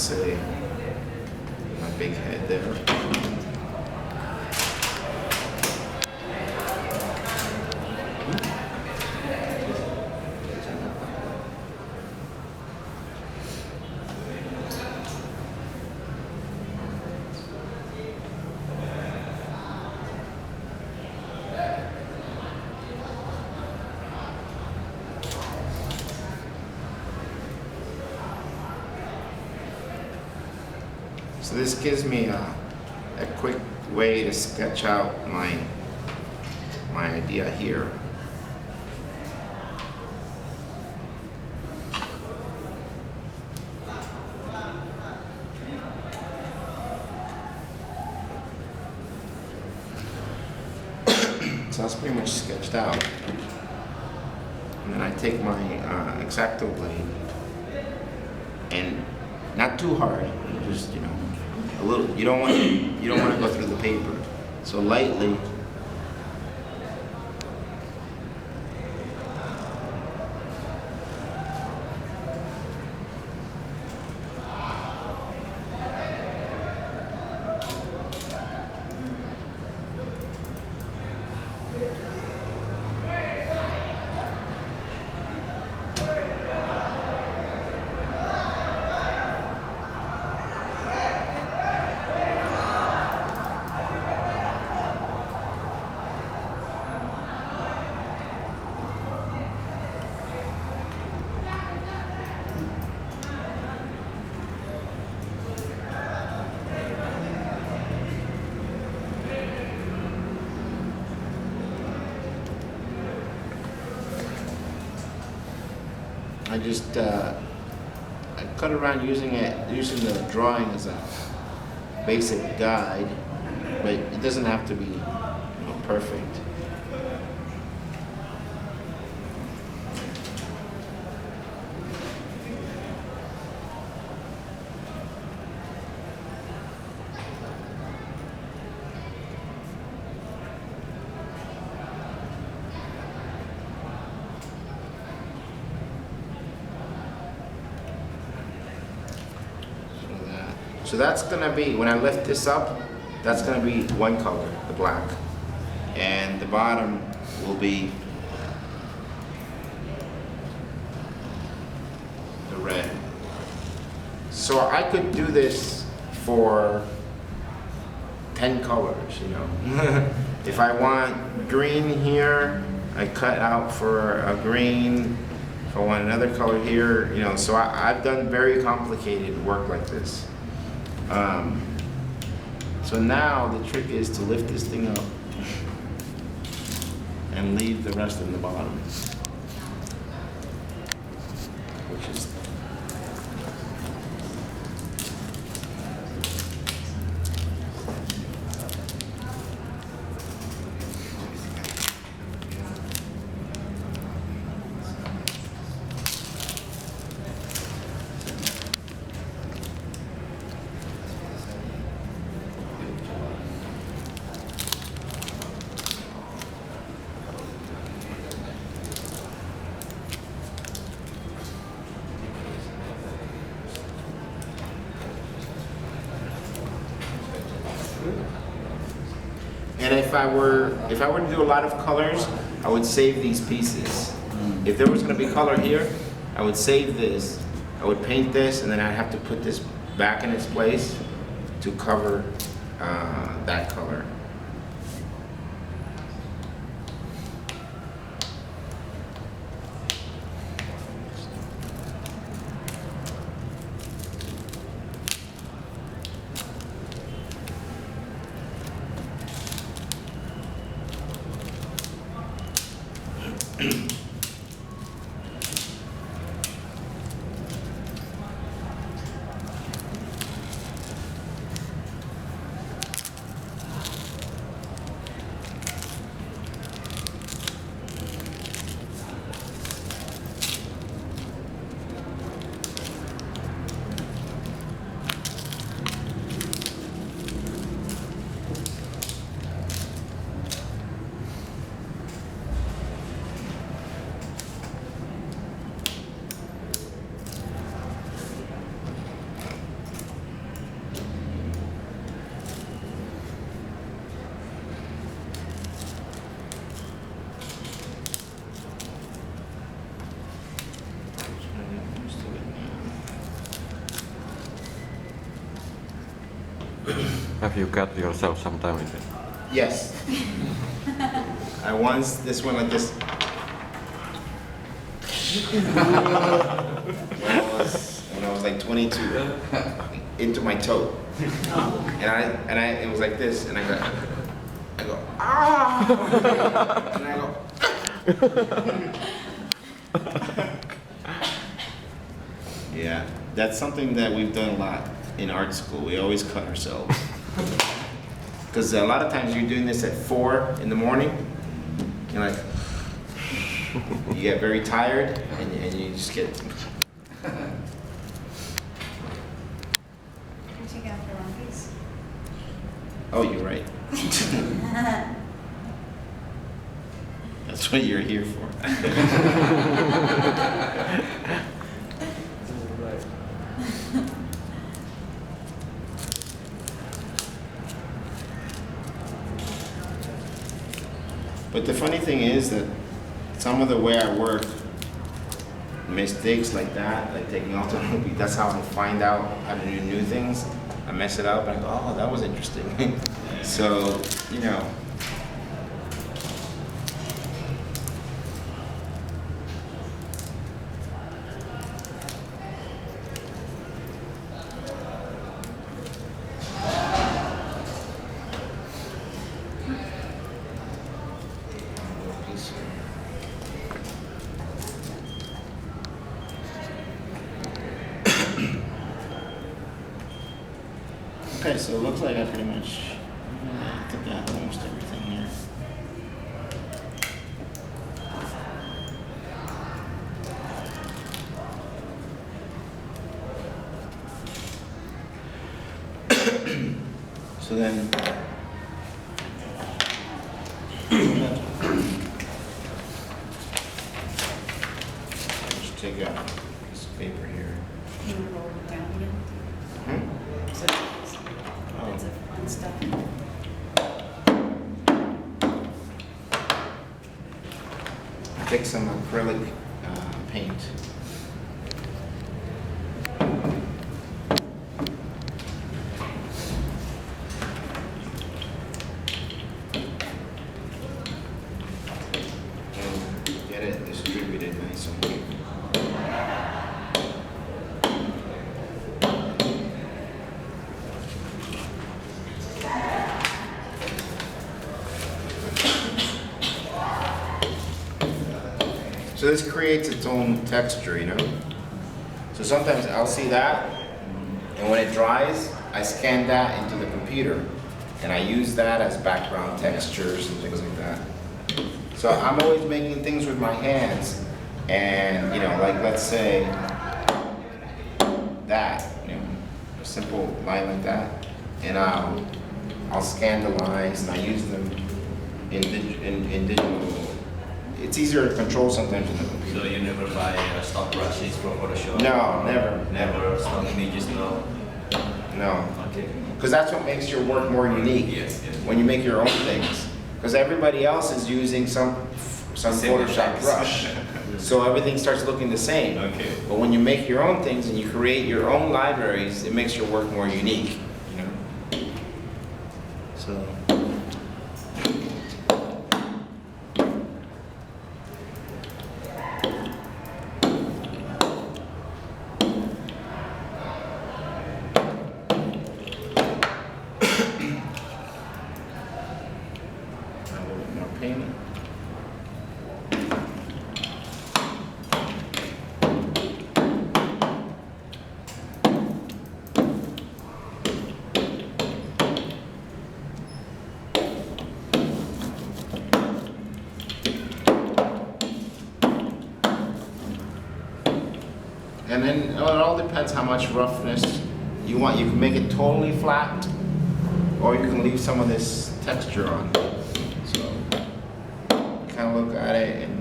let's say, my big head there. So this gives me a quick way to sketch out my idea here. So that's pretty much sketched out. And then I take my X-Acto blade, and not too hard, just, you know, a little. You don't want to go through the paper. So lightly. I just I cut around using the drawing as a basic guide, but it doesn't have to be, you know, perfect. So that's gonna be, when I lift this up, that's gonna be one color, the black. And the bottom will be the red. So I could do this for 10 colors, you know. If I want green here, I cut out for a green. If I want another color here, you know, so I've done very complicated work like this. So now the trick is to lift this thing up and leave the rest in the bottom, which is And if I were to do a lot of colors, I would save these pieces. If there was going to be color here, I would save this. I would paint this, and then I'd have to put this back in its place to cover that color. Have you cut yourself sometime in it? Yes. I once, this went like this. When I was like 22, into my toe. And it was like this, and I go, ah! And I go, yeah, that's something that we've done a lot in art school. We always cut ourselves. Because a lot of times you're doing this at 4 in the morning, you're like, you get very tired, and you just get. Can you take out the wrong piece? Oh, you're right. That's what you're here for. But the funny thing is that some of the way I work, mistakes like that, like taking off the movie, that's how I find out how to do new things. I mess it up and I go, oh, that was interesting. So, you know. Okay, so it looks like I pretty much did that almost everything here. So then, just take out a piece of paper here. Can you roll it down again? So it's a fun stuff. Take some acrylic paint. And get it distributed nice and neat. So this creates its own texture, you know? So sometimes I'll see that, and when it dries, I scan that into the computer, and I use that as background textures and things like that. So I'm always making things with my hands, and you know, like let's say that, you know, a simple line like that, and I'll scan the lines and I use them in digital. It's easier to control sometimes in the computer. So you never buy stock brushes from Photoshop? No, never. Never stock images, no? No. Okay. Because that's what makes your work more unique. Yes, yes. When you make your own things. Because everybody else is using some Photoshop brush. So everything starts looking the same. Okay. But when you make your own things and you create your own libraries, it makes your work more unique. You know? So. Paint. And then it all depends how much roughness you want. You can make it totally flat, or you can leave some of this texture on. So kind of look at it and